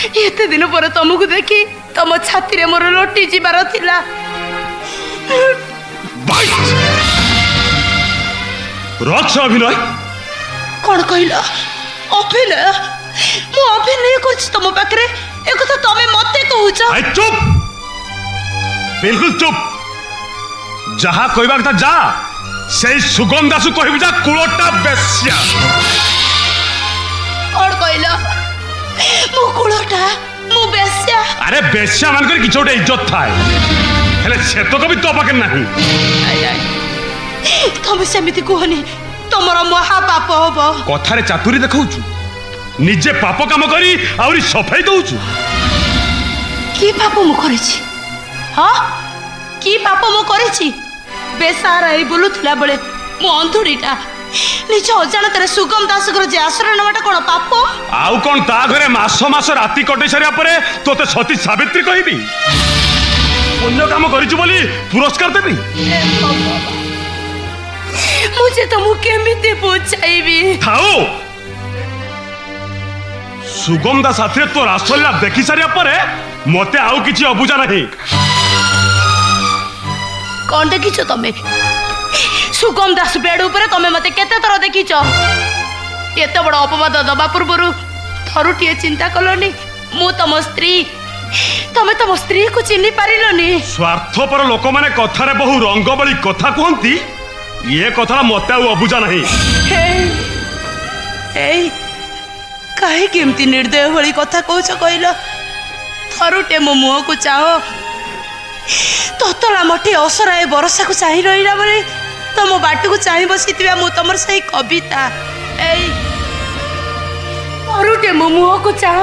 एते दिन पर तुमको देखी तुम छाती रे मोर लोटी जीवार थिला। रक्ष अभिनय कौन कहला? अभिनय? मु अभिनय करछि तुम पाखरे ए कथा तमे मते कहूछ? आई चुप, बिल्कुल चुप। जहा कहबा कथा जा से सुगम दासु कहबी जा कुलटा बेस्या। और कहला मु कुलटा मु बेस्या? अरे बेस्या मान कर किछ गोटे इज्जत थाए हेले से तो कभी तो पाके नहीं। तमे सेमिति कहनी तमर महापाप हबो। कथारे चातुरी देखौछु, निजे पाप काम करी आउरी सफाई दउछु। की पाप मु करेछि? हां की पाप मु करेछि? बेसारा ए बोलुथिला बेले मु अंधुरीटा निज अजाणतारे सुगम दासकर जे आश्रय नवाटा कोन पाप? आउ कोन ता घरे मास मास राति कटे सरिया परे तोते सती सावित्री कहबी? पुण्य काम करिछु बोली पुरस्कार देबी? मुझे तुमको केमिति पहुंचाइबी? थाओ सुगम दास साथरे तो रासलीला देखि सरिया परे मते आउ किछि अबुझा नहीं। कौन देखिछ तमे? सुगम दास बेड ऊपर तमे मते केते थर देखिछ? एते बड़ अपवाद दबा पूर्व थरुटिए चिंता कलोनी मु तम स्त्री तमे तम स्त्री को चिन्हि पारिलोनी। स्वार्थपर लोक माने कथारे बहु रंग बली कथा कहंती ये कथा मते आउ अबुझा नहीं। काहे केमती निर्दय भली कथा कहछ कहलो? थरुटे मो मुह को चाहो ततला मठी असराए बरसा को चाहि रहिला बले तम बाट को चाहि बसितिबा मु तमर सही कविता। थरुटे मो मुह को चाहो।